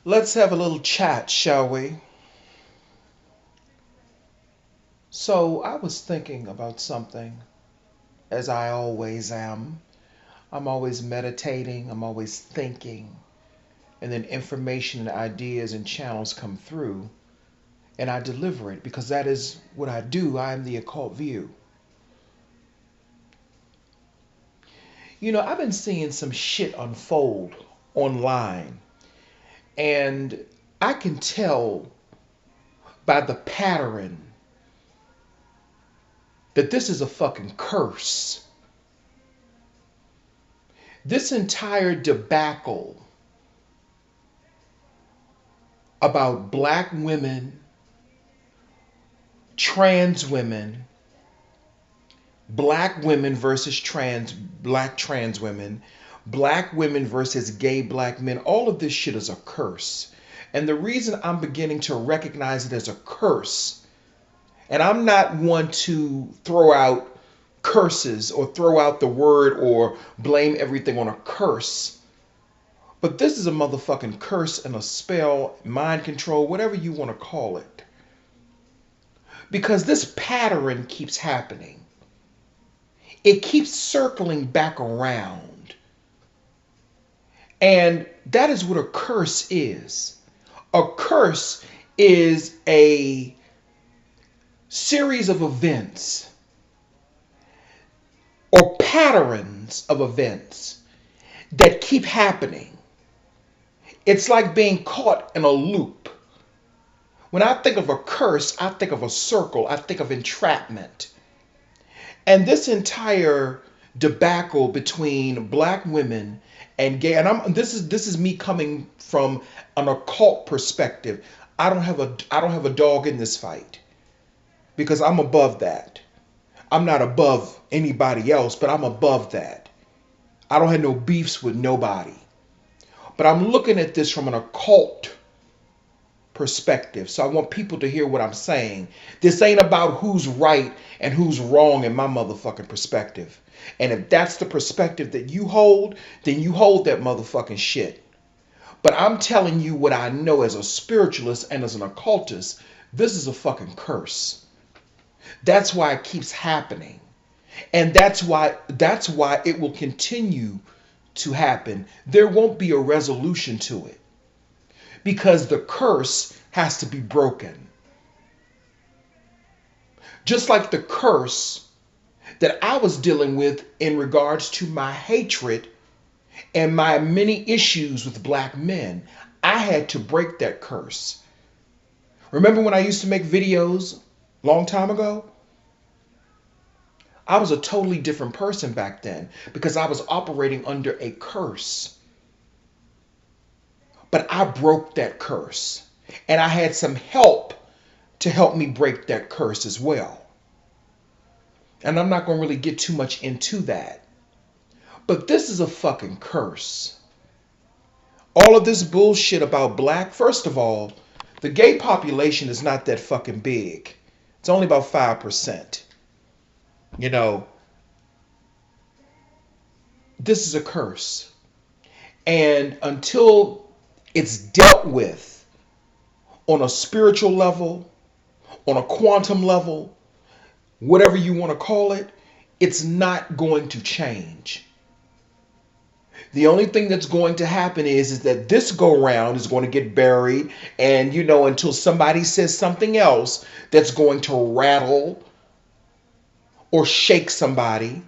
Let's have a little chat, shall we? So, I was thinking about something, as I always am. I'm always meditating, I'm always thinking, and then information and ideas and channels come through, and I deliver it because that is what I do. I am the occult view. I've been seeing some shit unfold online, and I can tell by the pattern that this is a fucking curse. This entire debacle about black women, trans women, black women versus black trans women, black women versus gay black men, all of this shit is a curse. And the reason I'm beginning to recognize it as a curse, and I'm not one to throw out curses or throw out the word or blame everything on a curse. But this is a motherfucking curse and a spell, mind control, whatever you want to call it. Because this pattern keeps happening. It keeps circling back around. And that is what a curse is. A curse is a series of events or patterns of events that keep happening. It's like being caught in a loop. When I think of a curse, I think of a circle, I think of entrapment. And this entire debacle between black women and gay, and this is me coming from an occult perspective. I don't have a dog in this fight because I'm above that. I'm not above anybody else, but I'm above that. I don't have no beefs with nobody. But I'm looking at this from an occult perspective. So I want people to hear what I'm saying. This ain't about who's right and who's wrong in my motherfucking perspective. And if that's the perspective that you hold, then you hold that motherfucking shit. But I'm telling you what I know as a spiritualist and as an occultist. This is a fucking curse. That's why it keeps happening. And that's why it will continue to happen. There won't be a resolution to it because the curse has to be broken. Just like the curse that I was dealing with in regards to my hatred and my many issues with black men, I had to break that curse. Remember when I used to make videos a long time ago? I was a totally different person back then because I was operating under a curse. But I broke that curse. And I had some help to help me break that curse as well. And I'm not going to really get too much into that. But this is a fucking curse. All of this bullshit about black, first of all, the gay population is not that fucking big. It's only about 5%. You know, this is a curse. And until it's dealt with on a spiritual level, on a quantum level, whatever you want to call it, it's not going to change. The only thing that's going to happen is that this go round is going to get buried, and until somebody says something else that's going to rattle or shake somebody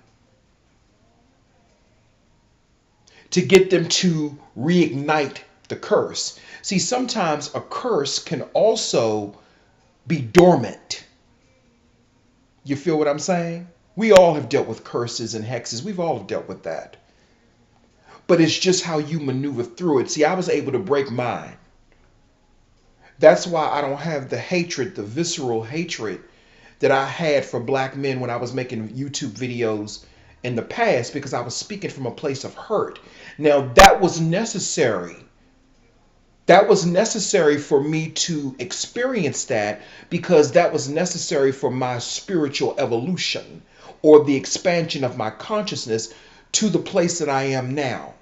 to get them to reignite the curse. See, sometimes a curse can also be dormant. You feel what I'm saying? We all have dealt with curses and hexes. We've all dealt with that. But it's just how you maneuver through it. See, I was able to break mine. That's why I don't have the hatred, the visceral hatred that I had for black men when I was making YouTube videos in the past, because I was speaking from a place of hurt. Now, that was necessary. That was necessary for me to experience that because that was necessary for my spiritual evolution or the expansion of my consciousness to the place that I am now.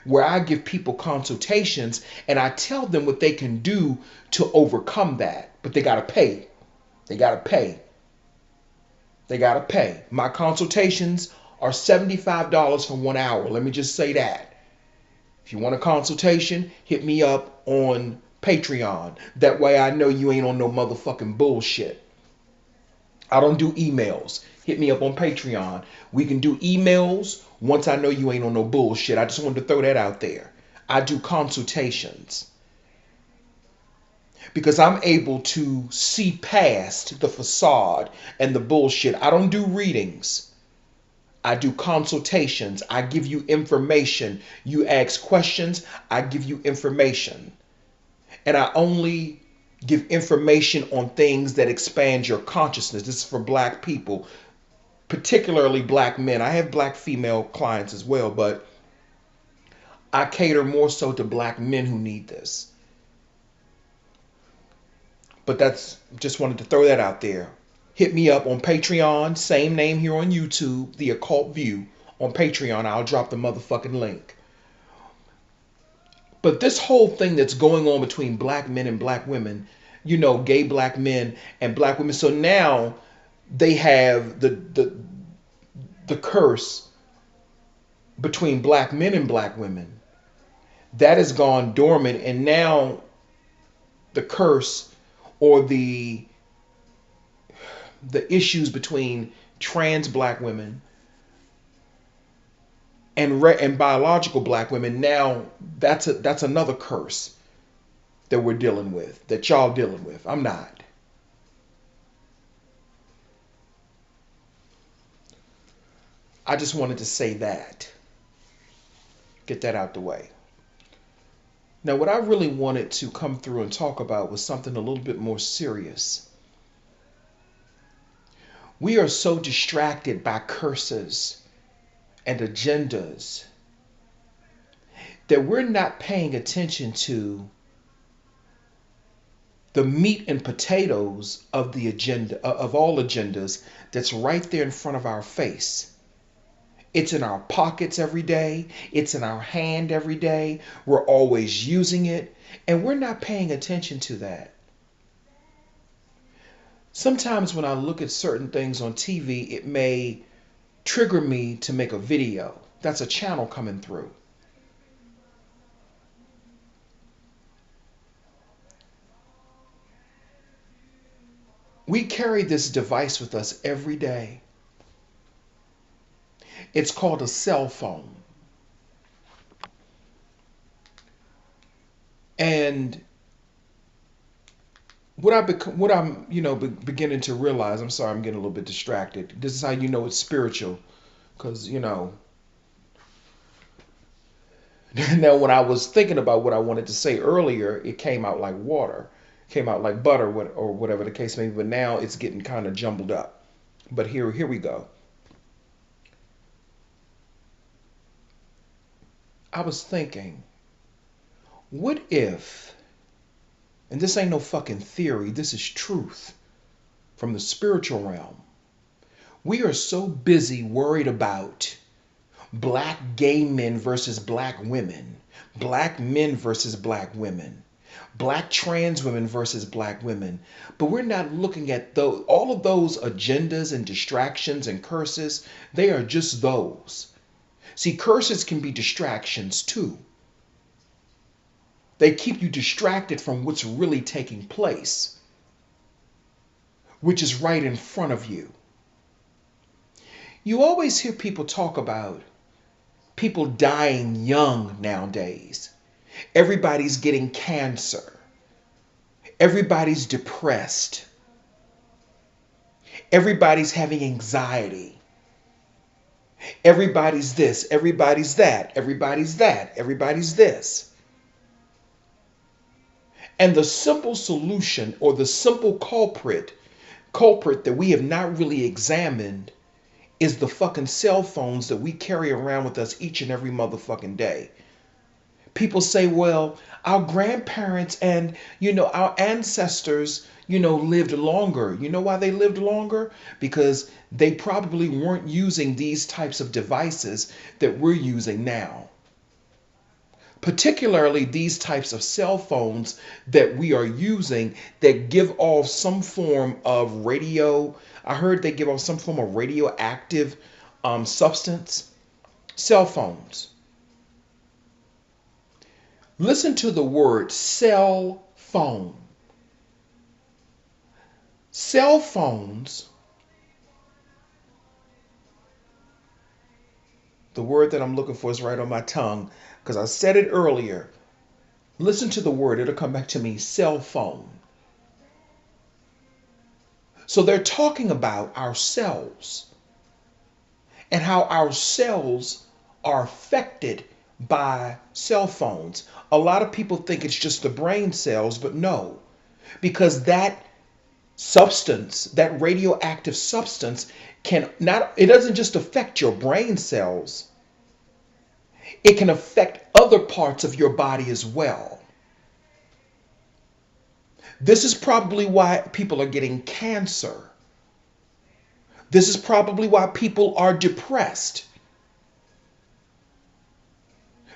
where I give people consultations and I tell them what they can do to overcome that. But they got to pay. They got to pay. They got to pay. My consultations are $75 for 1 hour. Let me just say that. If you want a consultation, hit me up on Patreon. That way I know you ain't on no motherfucking bullshit. I don't do emails. Hit me up on Patreon. We can do emails once I know you ain't on no bullshit. I just wanted to throw that out there. I do consultations because I'm able to see past the facade and the bullshit. I don't do readings. I do consultations. I give you information. You ask questions, I give you information. And I only give information on things that expand your consciousness. This is for black people, particularly black men. I have black female clients as well, but I cater more so to black men who need this. But that's, just wanted to throw that out there. Hit me up on Patreon, same name here on YouTube, The Occult View. On Patreon, I'll drop the motherfucking link. But this whole thing that's going on between black men and black women, you know, gay black men and black women. So now they have the curse between black men and black women. That has gone dormant, and now the curse or the issues between trans black women and biological black women, now that's another curse that we're dealing with, that y'all dealing with. I'm not. I just wanted to say that. Get that out the way. Now, what I really wanted to come through and talk about was something a little bit more serious. We are so distracted by curses and agendas that we're not paying attention to the meat and potatoes of the agenda, of all agendas, that's right there in front of our face. It's in our pockets every day. It's in our hand every day. We're always using it, and we're not paying attention to that. Sometimes when I look at certain things on TV, it may trigger me to make a video. That's a channel coming through. We carry this device with us every day. It's called a cell phone. And what I'm beginning to realize, I'm sorry, I'm getting a little bit distracted. This is how you know it's spiritual, because now when I was thinking about what I wanted to say earlier, it came out like water, came out like butter, or whatever the case may be. But now it's getting kind of jumbled up. But here we go. I was thinking, what if, and this ain't no fucking theory, this is truth from the spiritual realm. We are so busy worried about black gay men versus black women, black men versus black women, black trans women versus black women. But we're not looking at all of those agendas and distractions and curses. They are just those. See, curses can be distractions too. They keep you distracted from what's really taking place, which is right in front of you. You always hear people talk about people dying young nowadays. Everybody's getting cancer. Everybody's depressed. Everybody's having anxiety. Everybody's this, everybody's that, everybody's that, everybody's this. And the simple solution, or the simple culprit that we have not really examined, is the fucking cell phones that we carry around with us each and every motherfucking day. People say, well, our grandparents and, our ancestors, lived longer. You know why they lived longer? Because they probably weren't using these types of devices that we're using now. particularly these types of cell phones that we are using that give off some form of radio. I heard they give off some form of radioactive substance. Cell phones. Listen to the word cell phone. Cell phones, the word that I'm looking for is right on my tongue because I said it earlier. Listen to the word, it'll come back to me, cell phone. So they're talking about our cells and how our cells are affected by cell phones. A lot of people think it's just the brain cells, but no, because that substance, that radioactive substance, it doesn't just affect your brain cells, it can affect other parts of your body as well. This is probably why people are getting cancer. This is probably why people are depressed,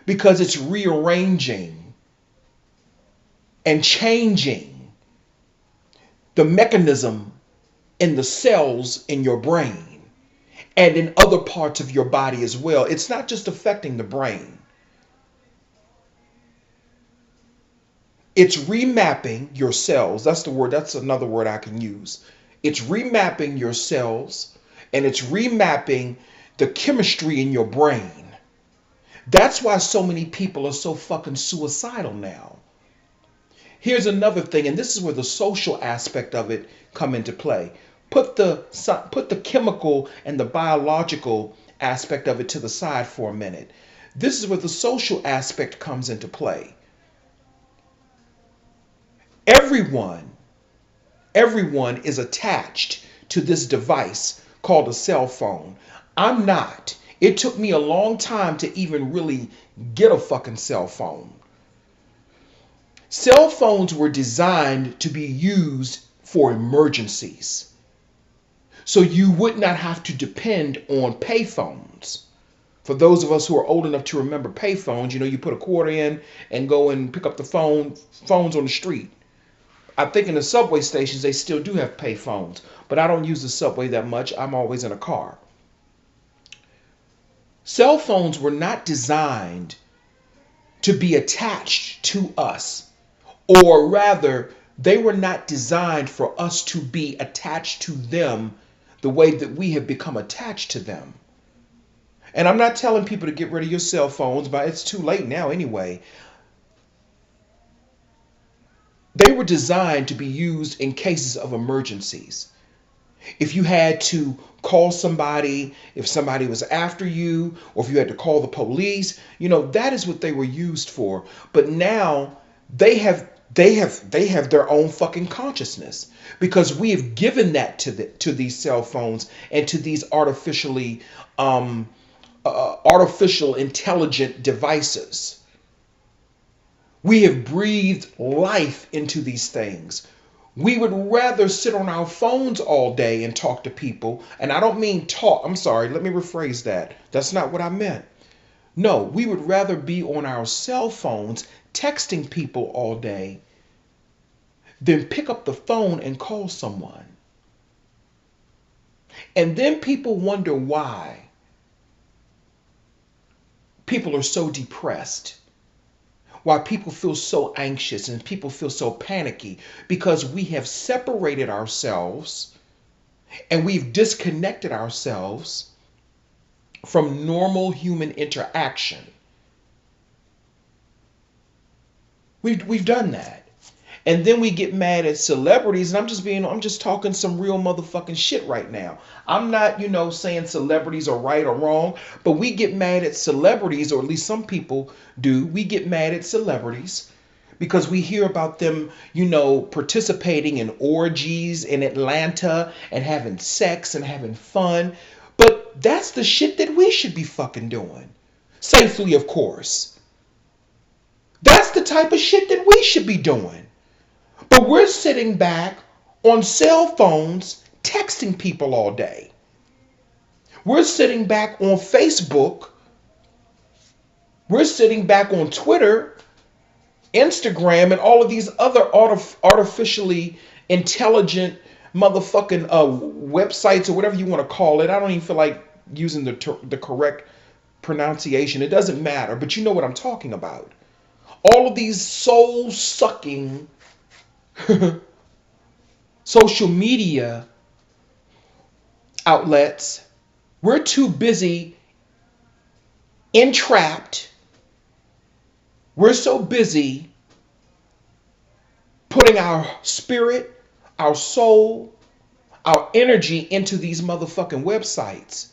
because it's rearranging and changing the mechanism in the cells in your brain and in other parts of your body as well. It's not just affecting the brain. It's remapping your cells. That's the word. That's another word I can use. It's remapping your cells and it's remapping the chemistry in your brain. That's why so many people are so fucking suicidal now. Here's another thing, and this is where the social aspect of it come into play. Put the chemical and the biological aspect of it to the side for a minute. This is where the social aspect comes into play. Everyone is attached to this device called a cell phone. I'm not. It took me a long time to even really get a fucking cell phone. Cell phones were designed to be used for emergencies. So you would not have to depend on payphones. For those of us who are old enough to remember payphones, you put a quarter in and go and pick up the phones on the street. I think in the subway stations, they still do have pay phones, but I don't use the subway that much. I'm always in a car. Cell phones were not designed to be attached to us, or rather, they were not designed for us to be attached to them the way that we have become attached to them. And I'm not telling people to get rid of your cell phones, but it's too late now anyway. They were designed to be used in cases of emergencies. If you had to call somebody, if somebody was after you, or if you had to call the police, that is what they were used for. But now they have their own fucking consciousness, because we have given that to these cell phones and to these artificial intelligent devices. We have breathed life into these things. We would rather sit on our phones all day and talk to people. And I don't mean talk. I'm sorry. Let me rephrase that. That's not what I meant. No, we would rather be on our cell phones texting people all day than pick up the phone and call someone. And then people wonder why people are so depressed. Why people feel so anxious and people feel so panicky, because we have separated ourselves and we've disconnected ourselves from normal human interaction. We've done that. And then we get mad at celebrities, and I'm just talking some real motherfucking shit right now. I'm not, saying celebrities are right or wrong, but we get mad at celebrities, or at least some people do. We get mad at celebrities because we hear about them, participating in orgies in Atlanta and having sex and having fun. But that's the shit that we should be fucking doing. Safely, of course. That's the type of shit that we should be doing. But we're sitting back on cell phones texting people all day. We're sitting back on Facebook We're sitting back on Twitter, Instagram, and all of these other artificially intelligent motherfucking websites or whatever you want to call it. I don't even feel like using the correct pronunciation. It doesn't matter, but you know what I'm talking about. All of these soul sucking social media outlets, we're too busy entrapped. We're so busy putting our spirit, our soul, our energy into these motherfucking websites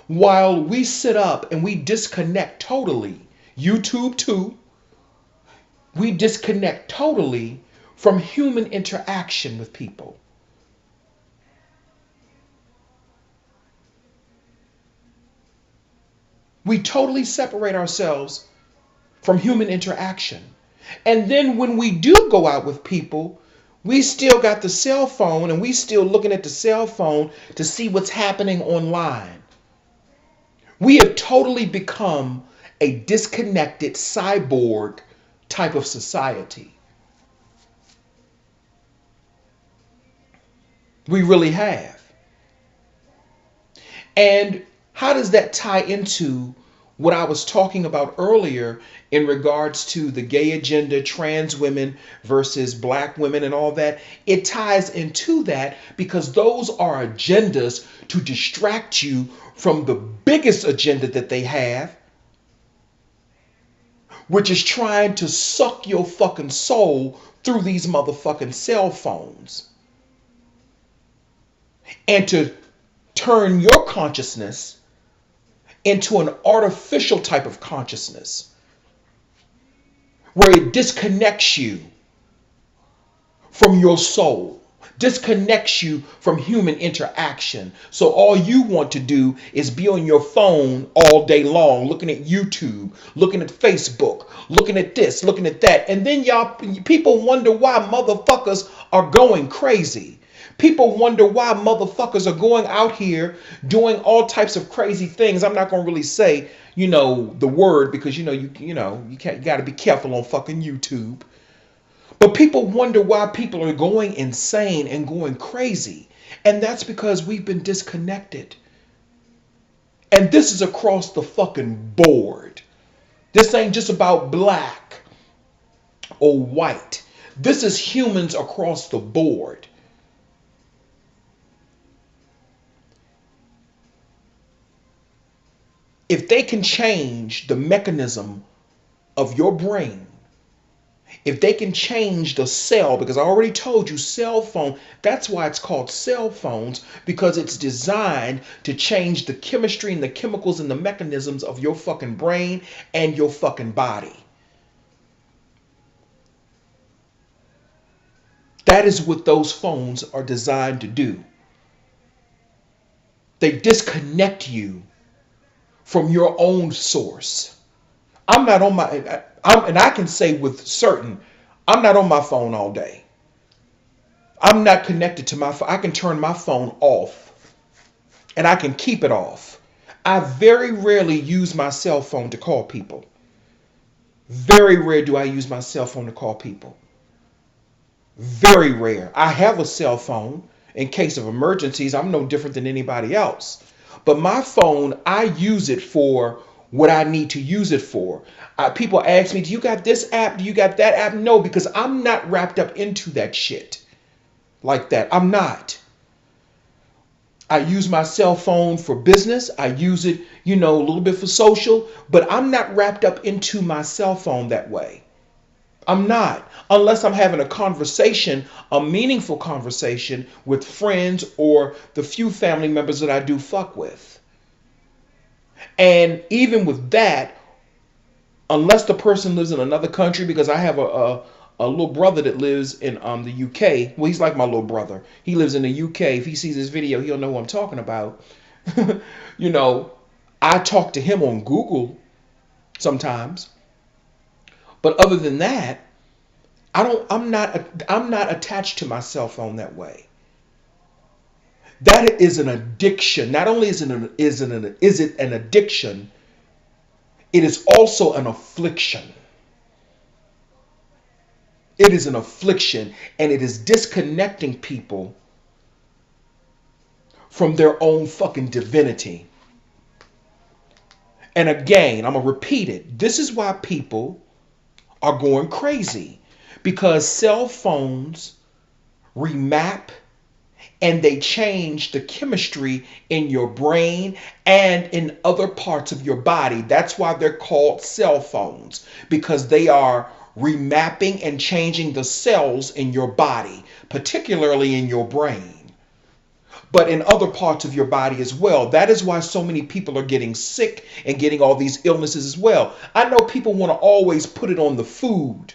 while we sit up and we disconnect totally. YouTube too. We disconnect totally from human interaction with people. We totally separate ourselves from human interaction. And then when we do go out with people, we still got the cell phone and we still looking at the cell phone to see what's happening online. We have totally become a disconnected cyborg type of society. We really have. And how does that tie into what I was talking about earlier in regards to the gay agenda, trans women versus black women and all that? It ties into that because those are agendas to distract you from the biggest agenda that they have, which is trying to suck your fucking soul through these motherfucking cell phones and to turn your consciousness into an artificial type of consciousness where it disconnects you from your soul, disconnects you from human interaction. So all you want to do is be on your phone all day long, looking at YouTube, looking at Facebook, looking at this, looking at that. And then people wonder why motherfuckers are going crazy. People wonder why motherfuckers are going out here doing all types of crazy things. I'm not going to really say, the word because you can't, you got to be careful on fucking YouTube. But people wonder why people are going insane and going crazy. And that's because we've been disconnected. And this is across the fucking board. This ain't just about black or white. This is humans across the board. If they can change the mechanism of your brain, if they can change the cell, because I already told you cell phone, that's why it's called cell phones, because it's designed to change the chemistry and the chemicals and the mechanisms of your fucking brain and your fucking body. That is what those phones are designed to do. They disconnect you from your own source. I'm not on and I can say with certain, I'm not on my phone all day. I'm not connected to my phone. I can turn my phone off and I can keep it off. I very rarely use my cell phone to call people. Very rare do I use my cell phone to call people. Very rare. I have a cell phone in case of emergencies. I'm no different than anybody else. But my phone, I use it for what I need to use it for. People ask me, do you got this app? Do you got that app? No, because I'm not wrapped up into that shit like that. I'm not. I use my cell phone for business. I use it, a little bit for social, but I'm not wrapped up into my cell phone that way. I'm not, unless I'm having a conversation, a meaningful conversation with friends or the few family members that I do fuck with. And even with that, unless the person lives in another country, because I have a little brother that lives in the UK. Well, he's like my little brother. He lives in the UK. If he sees this video, he'll know what I'm talking about. I talk to him on Google sometimes. But other than that, I'm not attached to my cell phone that way. That is an addiction. Not only is it an addiction, it is also an affliction. It is an affliction, and it is disconnecting people from their own fucking divinity. And again, I'm going to repeat it. This is why people are going crazy, because cell phones remap and they change the chemistry in your brain and in other parts of your body. That's why they're called cell phones, because they are remapping and changing the cells in your body, particularly in your brain, but in other parts of your body as well. That is why so many people are getting sick and getting all these illnesses as well. I know people want to always put it on the food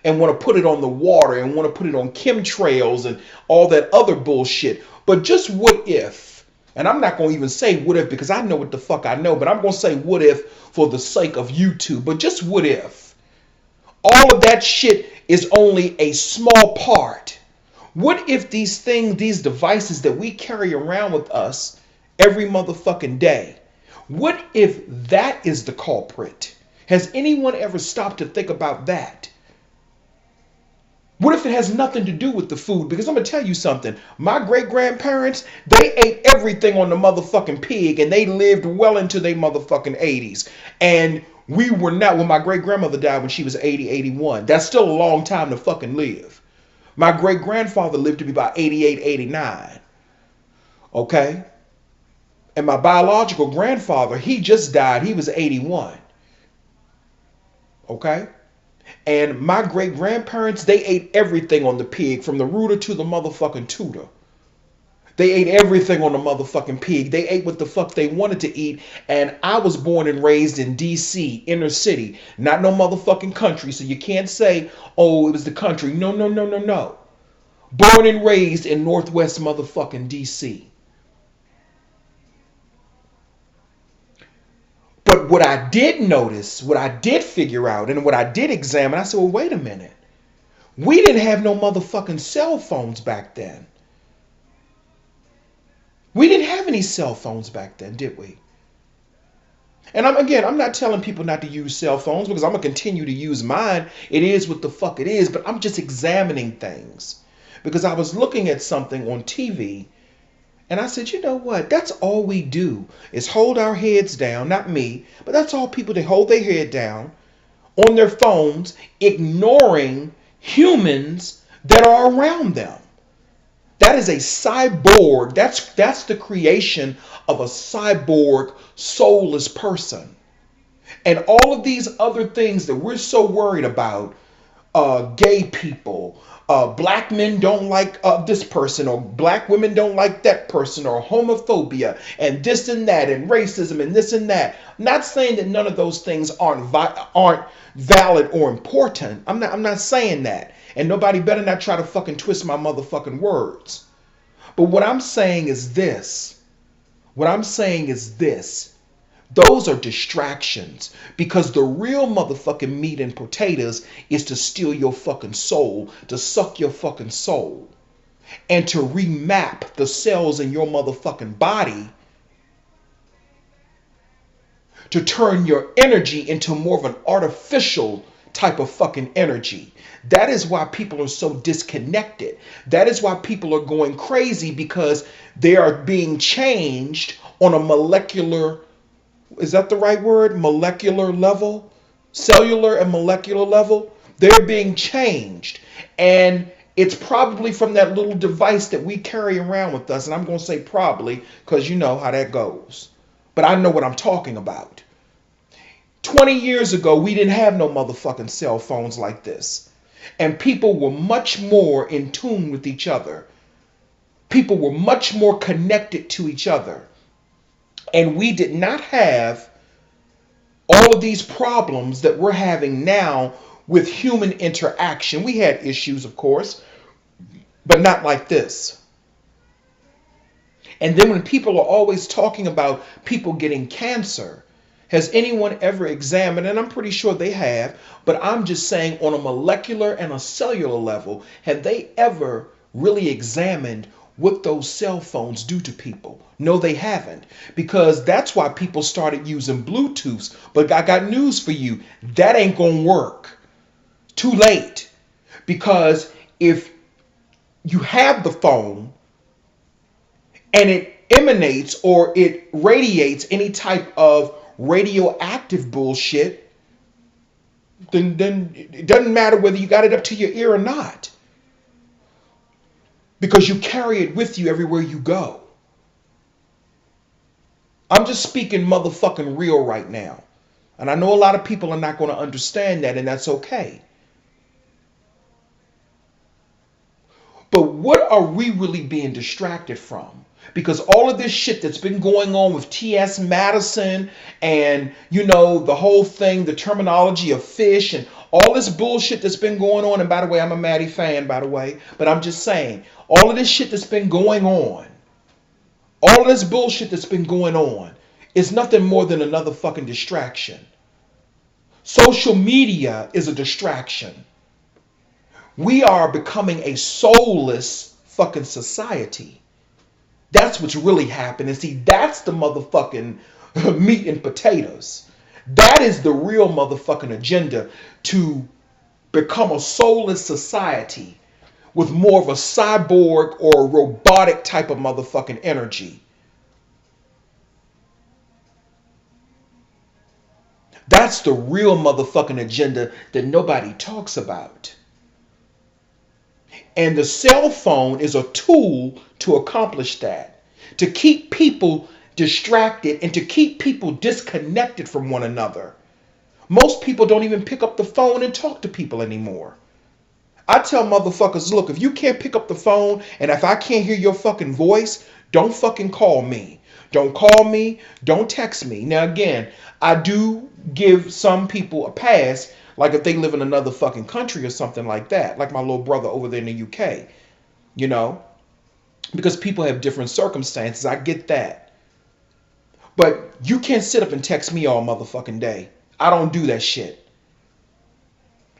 and want to put it on the water and want to put it on chemtrails and all that other bullshit. But just what if, and I'm not going to even say what if because I know what the fuck I know, but I'm going to say what if for the sake of YouTube. But just what if all of that shit is only a small part? What if these things, these devices that we carry around with us every motherfucking day, what if that is the culprit? Has anyone ever stopped to think about that? What if it has nothing to do with the food? Because I'm going to tell you something. My great-grandparents, they ate everything on the motherfucking pig, and they lived well into their motherfucking 80s. And we were not, when my great-grandmother died when she was 80, 81. That's still a long time to fucking live. My great-grandfather lived to be about 88, 89. Okay? And my biological grandfather, he just died. He was 81. Okay? And my great-grandparents, they ate everything on the pig, from the rooter to the motherfucking tutor. They ate everything on the motherfucking pig. They ate what the fuck they wanted to eat. And I was born and raised in D.C., inner city, not no motherfucking country. So you can't say, oh, it was the country. No, no, no, no, no. Born and raised in Northwest motherfucking D.C. But what I did notice, what I did figure out, and what I did examine, I said, well, wait a minute. We didn't have no motherfucking cell phones back then. We didn't have any cell phones back then, did we? And I'm not telling people not to use cell phones, because I'm going to continue to use mine. It is what the fuck it is, but I'm just examining things. Because I was looking at something on TV, and I said, you know what? That's all we do is hold our heads down. Not me, but that's all people, they hold their head down on their phones, ignoring humans that are around them. That is a cyborg. That's the creation of a cyborg, soulless person. And all of these other things that we're so worried about, gay people, black men don't like this person, or black women don't like that person, or homophobia and this and that, and racism and this and that. I'm not saying that none of those things aren't valid or important. I'm not saying that. And nobody better not try to fucking twist my motherfucking words. But what I'm saying is this. Those are distractions, because the real motherfucking meat and potatoes is to steal your fucking soul, to suck your fucking soul, and to remap the cells in your motherfucking body, to turn your energy into more of an artificial type of fucking energy. That is why people are so disconnected. That is why people are going crazy, because they are being changed on a molecular, is that the right word? Molecular level? Cellular and molecular level? They're being changed. And it's probably from that little device that we carry around with us. And I'm going to say probably, because you know how that goes. But I know what I'm talking about. 20 years ago, we didn't have no motherfucking cell phones like this. And people were much more in tune with each other. People were much more connected to each other. And we did not have all of these problems that we're having now with human interaction. We had issues, of course, but not like this. And then when people are always talking about people getting cancer, has anyone ever examined, and I'm pretty sure they have, but I'm just saying on a molecular and a cellular level, have they ever really examined what those cell phones do to people. No, they haven't. Because that's why people started using Bluetooths. But I got news for you. That ain't going to work. Too late. Because if you have the phone and it emanates or it radiates any type of radioactive bullshit, then it doesn't matter whether you got it up to your ear or not. Because you carry it with you everywhere you go. I'm just speaking motherfucking real right now. And I know a lot of people are not going to understand that, and that's okay. But what are we really being distracted from? Because all of this shit that's been going on with T.S. Madison and, the whole thing, the terminology of fish and all this bullshit that's been going on. And by the way, I'm a Maddie fan, by the way. But I'm just saying, all of this shit that's been going on, all of this bullshit that's been going on is nothing more than another fucking distraction. Social media is a distraction. We are becoming a soulless fucking society. That's what's really happening. See, that's the motherfucking meat and potatoes. That is the real motherfucking agenda, to become a soulless society with more of a cyborg or a robotic type of motherfucking energy. That's the real motherfucking agenda that nobody talks about. And the cell phone is a tool to accomplish that. To keep people distracted and to keep people disconnected from one another. Most people don't even pick up the phone and talk to people anymore. I tell motherfuckers, look, if you can't pick up the phone and if I can't hear your fucking voice, don't fucking call me. Don't call me. Don't text me. Now, again, I do give some people a pass, like if they live in another fucking country or something like that, like my little brother over there in the UK, because people have different circumstances. I get that. But you can't sit up and text me all motherfucking day. I don't do that shit.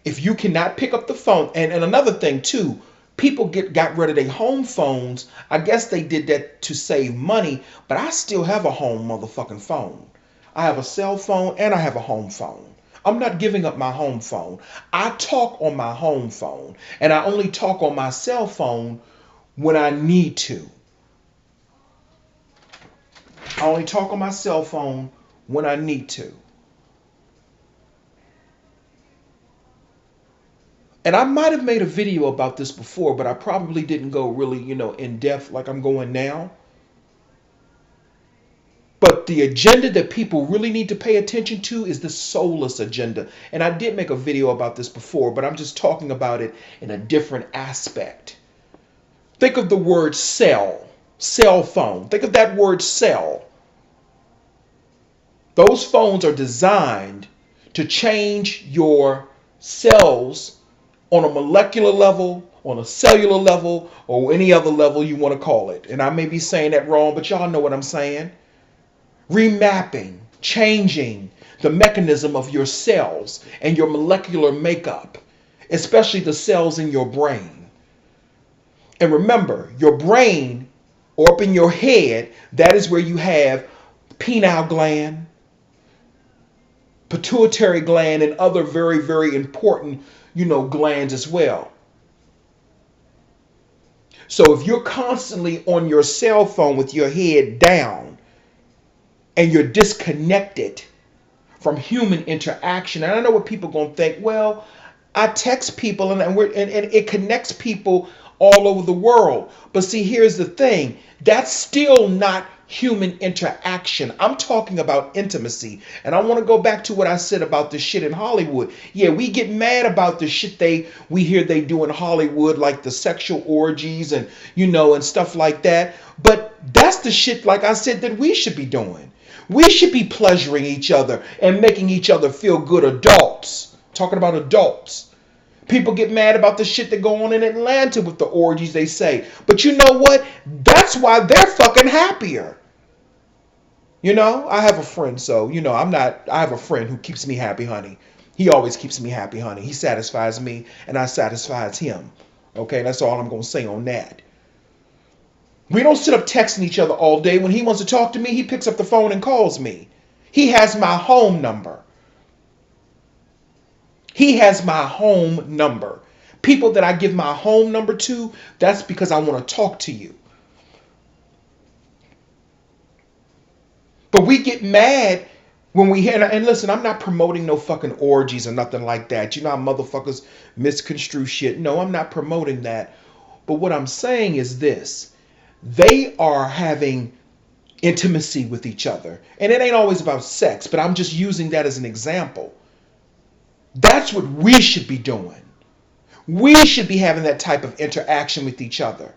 If you cannot pick up the phone, and another thing too, people got rid of their home phones. I guess they did that to save money, but I still have a home motherfucking phone. I have a cell phone and I have a home phone. I'm not giving up my home phone. I talk on my home phone, and I only talk on my cell phone when I need to. I only talk on my cell phone when I need to. And I might have made a video about this before, but I probably didn't go really, in depth like I'm going now. But the agenda that people really need to pay attention to is the soulless agenda. And I did make a video about this before, but I'm just talking about it in a different aspect. Think of the word cell phone. Think of that word cell. Those phones are designed to change your cells on a molecular level, on a cellular level, or any other level you want to call it. And I may be saying that wrong, but y'all know what I'm saying. Remapping, changing the mechanism of your cells and your molecular makeup, especially the cells in your brain. And remember, your brain, or up in your head, that is where you have pineal gland, pituitary gland, and other very, very important, glands as well. So if you're constantly on your cell phone with your head down and you're disconnected from human interaction, and I know what people are going to think, well, I text people and it connects people all over the world. But see, here's the thing. That's still not human interaction. I'm talking about intimacy. And I want to go back to what I said about the shit in Hollywood. Yeah, we get mad about the shit we hear they do in Hollywood, like the sexual orgies and, and stuff like that. But that's the shit, like I said, that we should be doing. We should be pleasuring each other and making each other feel good. Adults. Talking about adults. People get mad about the shit that go on in Atlanta with the orgies, they say. But you know what? That's why they're fucking happier. I have a friend, so, I have a friend who keeps me happy, honey. He always keeps me happy, honey. He satisfies me and I satisfies him. Okay, that's all I'm going to say on that. We don't sit up texting each other all day. When he wants to talk to me, he picks up the phone and calls me. He has my home number. He has my home number. People that I give my home number to, that's because I want to talk to you. But we get mad when we hear, and listen, I'm not promoting no fucking orgies or nothing like that. You know how motherfuckers misconstrue shit. No, I'm not promoting that. But what I'm saying is this. They are having intimacy with each other. And it ain't always about sex, but I'm just using that as an example. That's what we should be doing. We should be having that type of interaction with each other.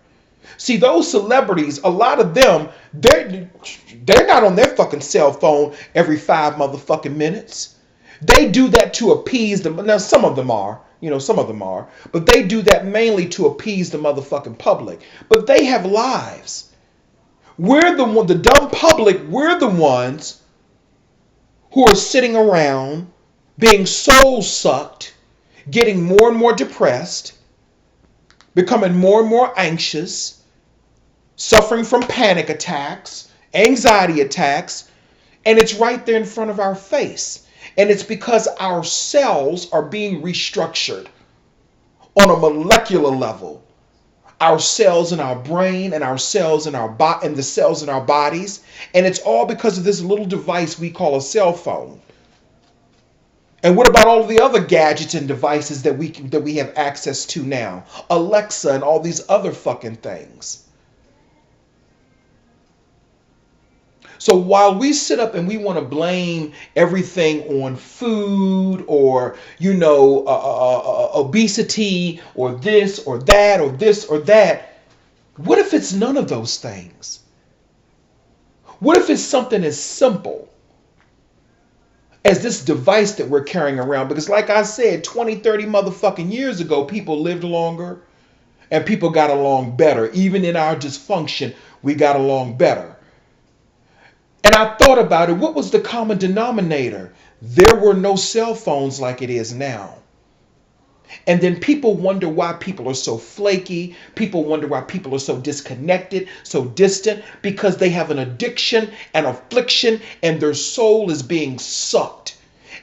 See, those celebrities, a lot of them, they're not on their fucking cell phone every 5 motherfucking minutes. They do that to appease them. Now, some of them are, some of them are, but they do that mainly to appease the motherfucking public. But they have lives. We're the dumb public, we're the ones who are sitting around being soul sucked, getting more and more depressed, becoming more and more anxious, suffering from panic attacks, anxiety attacks, and it's right there in front of our face. And it's because our cells are being restructured on a molecular level. Our cells in our brain and our cells in our body and the cells in our bodies. And it's all because of this little device we call a cell phone. And what about all of the other gadgets and devices that we have access to now? Alexa and all these other fucking things. So while we sit up and we want to blame everything on food or, obesity or this or that or this or that, what if it's none of those things? What if it's something as simple as this device that we're carrying around? Because like I said, 20, 30 motherfucking years ago, people lived longer and people got along better. Even in our dysfunction, we got along better. And I thought about it. What was the common denominator? There were no cell phones like it is now. And then people wonder why people are so flaky. People wonder why people are so disconnected, so distant, because they have an addiction, an affliction, and their soul is being sucked.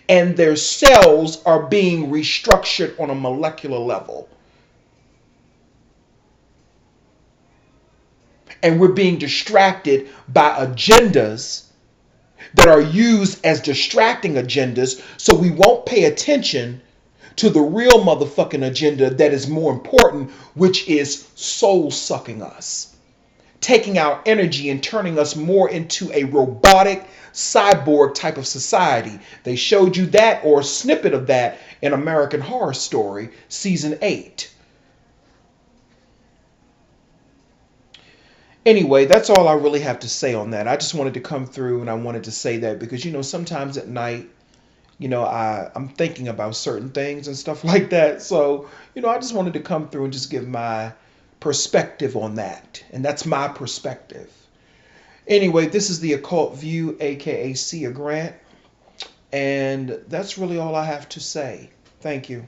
And their cells are being restructured on a molecular level. And we're being distracted by agendas that are used as distracting agendas, so we won't pay attention to the real motherfucking agenda that is more important, which is soul sucking us, taking our energy and turning us more into a robotic cyborg type of society. They showed you that, or a snippet of that, in American Horror Story season 8. Anyway, that's all I really have to say on that. I just wanted to come through and I wanted to say that because, sometimes at night, I'm thinking about certain things and stuff like that. So, I just wanted to come through and just give my perspective on that. And that's my perspective. Anyway, this is the Occult View, aka Sia Grant. And that's really all I have to say. Thank you.